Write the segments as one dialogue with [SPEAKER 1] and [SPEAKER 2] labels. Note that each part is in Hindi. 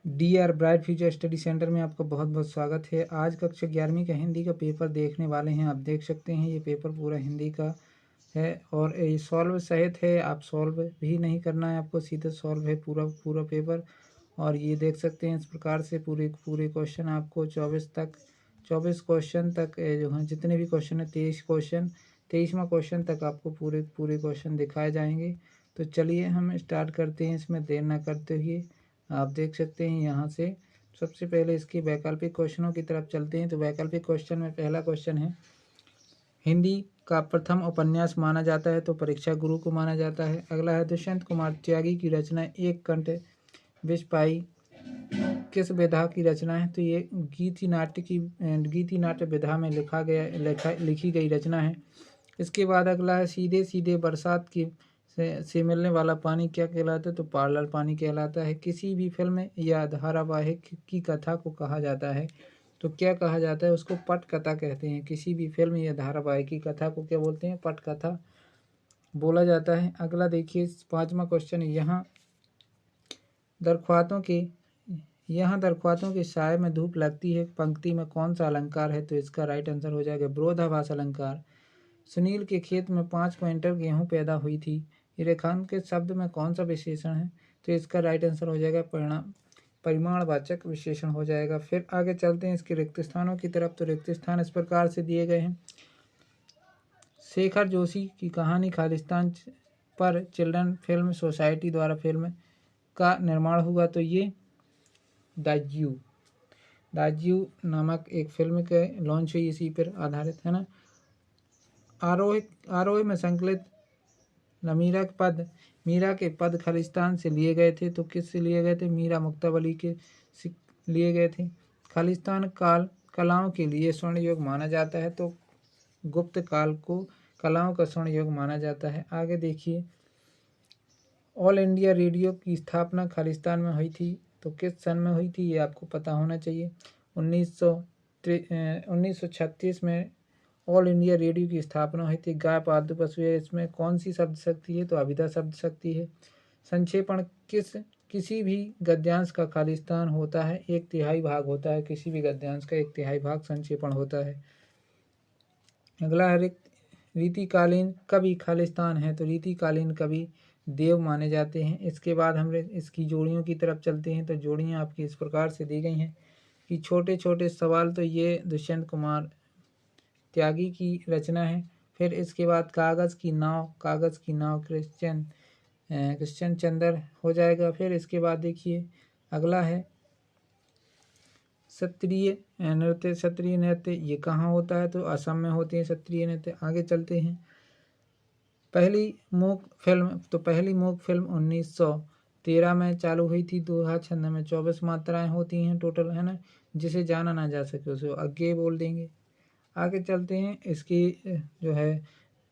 [SPEAKER 1] D R bright future study centre में आपका बहुत बहुत स्वागत है। आज कक्षा 11वीं का हिंदी का पेपर देखने वाले हैं। आप देख सकते हैं ये पेपर पूरा हिंदी का है और ये सॉल्व सहित है। आप सॉल्व भी नहीं करना है, आपको सीधे सॉल्व है पूरा पेपर। और ये देख सकते हैं इस प्रकार से पूरे क्वेश्चन आपको 24 क्वेश्चन तक जो हैं, जितने भी क्वेश्चन है 23वां क्वेश्चन तक आपको पूरे क्वेश्चन दिखाए जाएंगे। तो चलिए हम स्टार्ट करते हैं इसमें देर ना करते हुए। आप देख सकते हैं यहाँ से सबसे पहले इसके वैकल्पिक क्वेश्चनों की तरफ चलते हैं। तो वैकल्पिक क्वेश्चन में पहला क्वेश्चन है, हिंदी का प्रथम उपन्यास माना जाता है तो परीक्षा गुरु को माना जाता है। अगला है, दुष्यंत कुमार त्यागी की रचना एक कंठ विषपाई किस विधा की रचना है? तो ये गीति नाट्य विधा में लिखी गई रचना है। इसके बाद अगला है, सीधे सीधे बरसात की से मिलने वाला पानी क्या कहलाता है? तो पार्लर पानी कहलाता है। किसी भी फिल्म या धारावाहिक की कथा को कहा जाता है तो क्या कहा जाता है? उसको पटकथा कहते हैं। किसी भी फिल्म या धारावाहिक की कथा को क्या बोलते हैं? पटकथा बोला जाता है। अगला देखिए 5वां क्वेश्चन, यहाँ दरख्वातों के साय में धूप लगती है पंक्ति में कौन सा अलंकार है? तो इसका राइट आंसर हो जाएगा विरोधाभास अलंकार। सुनील के खेत में 5 क्विंटल गेहूं पैदा हुई थी, ये रेखांकित शब्द में कौन सा विशेषण है? तो इसका राइट आंसर हो जाएगा परिमाणवाचक विशेषण हो जाएगा। फिर आगे चलते हैं इसके रिक्त स्थानों की तरफ। तो रिक्त स्थान इस प्रकार से दिए गए हैं, शेखर जोशी की कहानी खालिस्तान पर चिल्ड्रन फिल्म सोसाइटी द्वारा फिल्म का निर्माण हुआ। तो ये दाज्यू नामक एक फिल्म के लॉन्च हुई, इसी पर आधारित है ना। आरोह में संकलित मीरा के पद खालिस्तान से लिए गए थे। तो किससे लिए गए थे? मीरा मुक्तावली के लिए गए थे। खालिस्तान कलाओं के लिए स्वर्ण युग माना जाता है तो गुप्त काल को कलाओं का स्वर्ण युग माना जाता है। आगे देखिए, ऑल इंडिया रेडियो की स्थापना खालिस्तान में हुई थी तो किस सन में हुई थी? ये आपको पता होना चाहिए। 1936 में ऑल इंडिया रेडियो की स्थापना हुई थी। गाय पालतू पशु है, इसमें कौन सी शब्द शक्ति है? तो अभिधा शब्द शक्ति है। संक्षेपण किसी भी गद्यांश का खालिस्तान होता है 1/3 भाग होता है। किसी भी गद्यांश का 1/3 भाग संक्षेपण होता है। अगला है, रीतिकालीन कवि खालिस्तान है तो रीतिकालीन कवि देव माने जाते हैं। इसके बाद हम इसकी जोड़ियों की तरफ चलते हैं। तो जोड़ियाँ आपकी इस प्रकार से दी गई हैं कि छोटे छोटे सवाल, तो ये दुष्यंत कुमार त्यागी की रचना है। फिर इसके बाद कागज़ की नाव क्रिश्चियन चंद्र हो जाएगा। फिर इसके बाद देखिए अगला है, क्षत्रिय नृत्य ये कहाँ होता है? तो असम में होते हैं क्षत्रिय नृत्य। आगे चलते हैं, पहली मूक फिल्म 1913 में चालू हुई थी। दोहा छंद में 24 मात्राएं होती हैं टोटल, है ना। जिसे जाना ना जा सके उसे आगे बोल देंगे। आगे चलते हैं इसकी जो है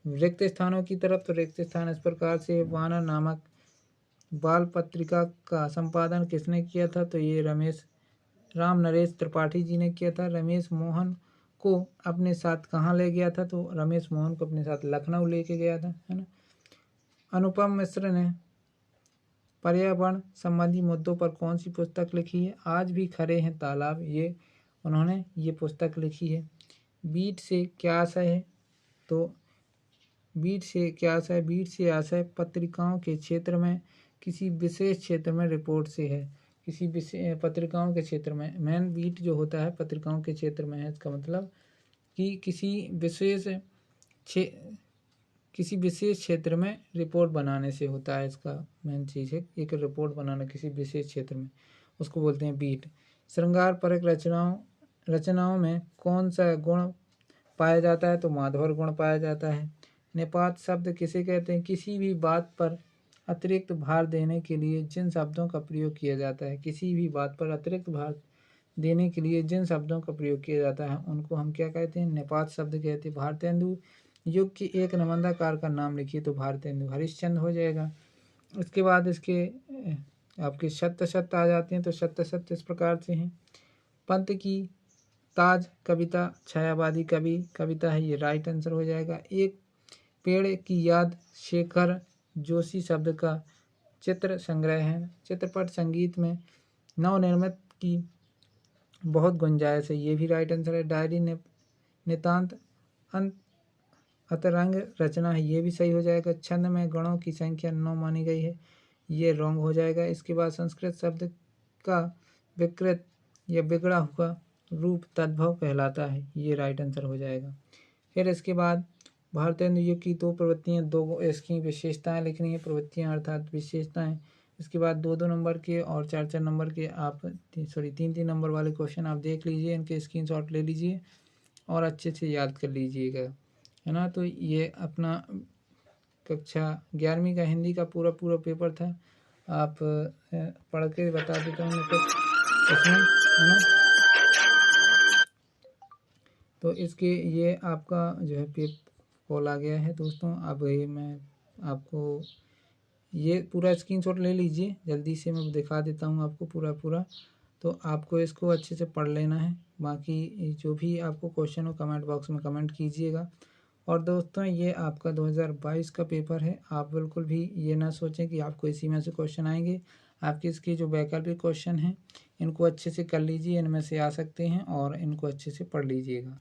[SPEAKER 1] रिक्त स्थानों की तरफ। तो रिक्त स्थान इस प्रकार से, वानर नामक बाल पत्रिका का संपादन किसने किया था? तो ये राम नरेश त्रिपाठी जी ने किया था। रमेश मोहन को अपने साथ कहाँ ले गया था? तो रमेश मोहन को अपने साथ लखनऊ लेके गया था, है ना। अनुपम मिश्र ने पर्यावरण संबंधी मुद्दों पर कौन सी पुस्तक लिखी है? आज भी खड़े हैं तालाब, ये उन्होंने ये पुस्तक लिखी है। बीट से क्या आशय है? तो बीट से आशय पत्रिकाओं के क्षेत्र में किसी विशेष क्षेत्र में रिपोर्ट से है। पत्रिकाओं के क्षेत्र में, मेन बीट जो होता है पत्रिकाओं के क्षेत्र में है। इसका मतलब कि किसी विशेष क्षेत्र में रिपोर्ट बनाने से होता है। इसका मेन चीज़ है एक रिपोर्ट बनाना किसी विशेष क्षेत्र में, उसको बोलते हैं बीट। श्रृंगार परक रचनाओं में कौन सा गुण पाया जाता है? तो माधवर गुण पाया जाता है। निपात शब्द किसे कहते हैं? किसी भी बात पर अतिरिक्त भार देने के लिए जिन शब्दों का प्रयोग किया जाता है, किसी भी बात पर अतिरिक्त भार देने के लिए जिन शब्दों का प्रयोग किया जाता है उनको हम क्या कहते हैं? निपात शब्द कहते हैं। भारतेंदु युग की एक निबंधकार का नाम लिखिए। तो भारतेंदु हरिश्चंद्र हो जाएगा। इसके बाद इसके आपके शत आ जाते हैं। तो शत इस प्रकार से हैं, पंत की ताज कविता छायावादी कविता है, ये राइट आंसर हो जाएगा। एक पेड़ की याद शेखर जोशी शब्द का चित्र संग्रह है। चित्रपट संगीत में नवनिर्मित की बहुत गुंजाइश है, ये भी राइट आंसर है। डायरी नितांत अतरंग रचना है, ये भी सही हो जाएगा। छंद में गणों की संख्या 9 मानी गई है, ये रॉन्ग हो जाएगा। इसके बाद संस्कृत शब्द का विकृत या बिगड़ा हुआ रूप तद्भव कहलाता है, ये राइट आंसर हो जाएगा। फिर इसके बाद भारतेंदु युग की दो प्रवृत्तियाँ, दो इसकी विशेषताएं लिखनी है, प्रवृत्तियाँ अर्थात विशेषताएं। इसके बाद 2-2 नंबर के और 4-4 नंबर के आप 3-3 नंबर वाले क्वेश्चन आप देख लीजिए, इनके स्क्रीनशॉट ले लीजिए और अच्छे से याद कर लीजिएगा, है ना। तो ये अपना कक्षा 11वीं का हिंदी का पूरा पेपर था। आप पढ़ के बता देता हूँ कुछ इसमें, है ना। तो इसके ये आपका जो है कॉल आ गया है दोस्तों। अब ये मैं आपको ये पूरा स्क्रीनशॉट ले लीजिए, जल्दी से मैं दिखा देता हूँ आपको पूरा। तो आपको इसको अच्छे से पढ़ लेना है, बाकी जो भी आपको क्वेश्चन हो कमेंट बॉक्स में कमेंट कीजिएगा। और दोस्तों ये आपका 2022 का पेपर है, आप बिल्कुल भी ये ना सोचें कि आपको इसी में से क्वेश्चन आएंगे। आपके इसके जो वैकल्पिक क्वेश्चन हैं इनको अच्छे से कर लीजिए, इनमें से आ सकते हैं और इनको अच्छे से पढ़ लीजिएगा।